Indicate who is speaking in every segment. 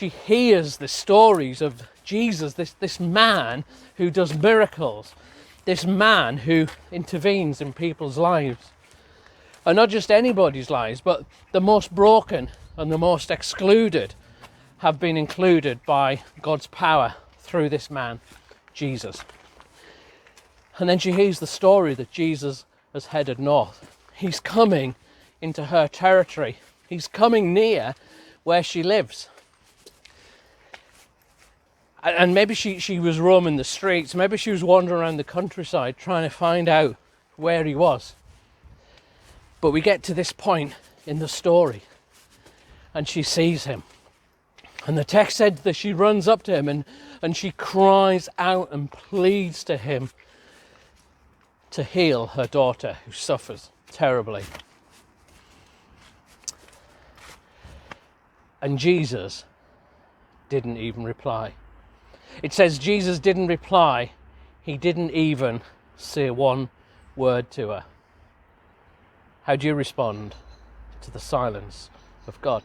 Speaker 1: She hears the stories of Jesus, this man who does miracles, this man who intervenes in people's lives. And not just anybody's lives, but the most broken and the most excluded have been included by God's power through this man, Jesus. And then she hears the story that Jesus has headed north. He's coming into her territory. He's coming near where she lives. And maybe she was roaming the streets. Maybe she was wandering around the countryside trying to find out where he was. But we get to this point in the story and she sees him. And the text said that she runs up to him and she cries out and pleads to him to heal her daughter who suffers terribly. And Jesus didn't even reply. It says Jesus didn't reply. He didn't even say one word to her. How do you respond to the silence of God?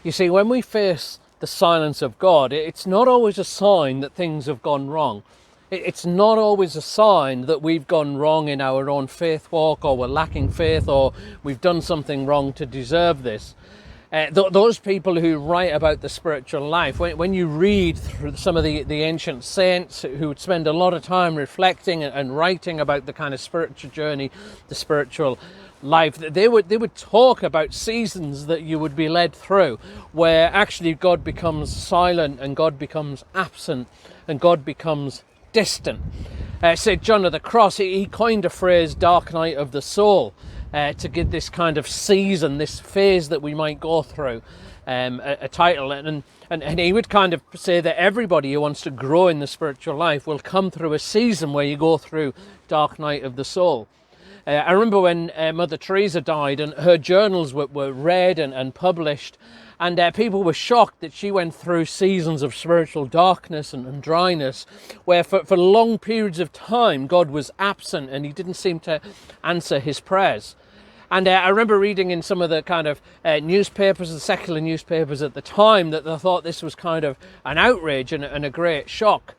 Speaker 1: You see, when we face the silence of God, it's not always a sign that things have gone wrong. It's not always a sign that we've gone wrong in our own faith walk, or we're lacking faith, or we've done something wrong to deserve this. Those people who write about the spiritual life, when you read through some of the ancient saints who would spend a lot of time reflecting and writing about the kind of spiritual journey, the spiritual life, they would talk about seasons that you would be led through where actually God becomes silent and God becomes absent and God becomes distant. St. John of the Cross, he coined a phrase, dark night of the soul, to give this kind of season, this phase that we might go through, a title. And he would kind of say that everybody who wants to grow in the spiritual life will come through a season where you go through dark night of the soul. I remember when Mother Teresa died and her journals were read and published, and people were shocked that she went through seasons of spiritual darkness and dryness, where for long periods of time God was absent and he didn't seem to answer his prayers. And I remember reading in some of the kind of newspapers, the secular newspapers at the time, that they thought this was kind of an outrage and a great shock.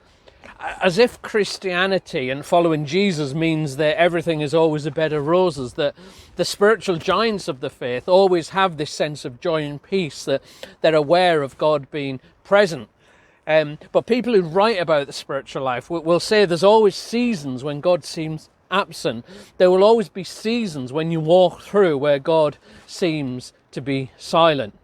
Speaker 1: As if Christianity and following Jesus means that everything is always a bed of roses, that the spiritual giants of the faith always have this sense of joy and peace, that they're aware of God being present. But people who write about the spiritual life will say there's always seasons when God seems absent. There will always be seasons when you walk through where God seems to be silent.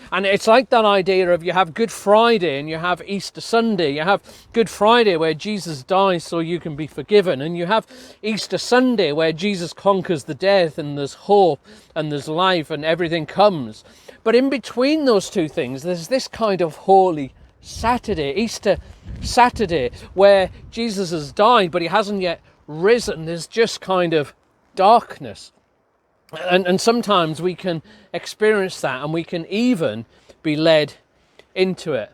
Speaker 1: And it's like that idea of you have Good Friday and you have Easter Sunday. You have Good Friday where Jesus dies so you can be forgiven. And you have Easter Sunday where Jesus conquers the death and there's hope and there's life and everything comes. But in between those two things, there's this kind of Holy Saturday, Easter Saturday, where Jesus has died but he hasn't yet risen. There's just kind of darkness. And sometimes we can experience that and we can even be led into it.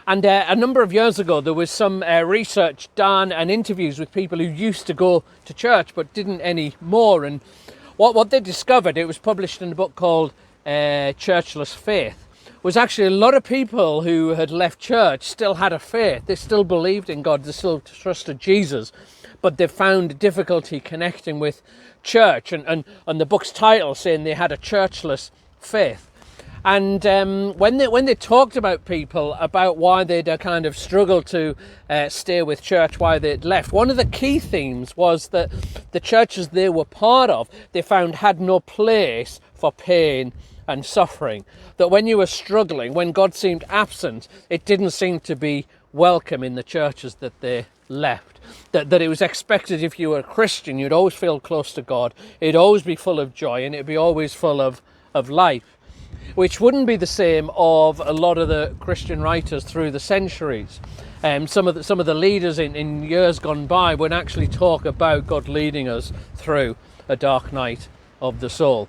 Speaker 1: And a number of years ago, there was some research done and interviews with people who used to go to church but didn't anymore. And what they discovered, it was published in a book called Churchless Faith, was actually a lot of people who had left church still had a faith. They still believed in God, they still trusted Jesus, but they found difficulty connecting with church, and the book's title saying they had a churchless faith. And when they talked about people about why they'd kind of struggled to stay with church, why they'd left, one of the key themes was that the churches they were part of, they found had no place for pain and suffering. That when you were struggling, when God seemed absent, it didn't seem to be welcome in the churches that they left. That it was expected if you were a Christian, you'd always feel close to God, it'd always be full of joy, and it'd be always full of life, which wouldn't be the same of a lot of the Christian writers through the centuries. Some of the leaders in years gone by would actually talk about God leading us through a dark night of the soul.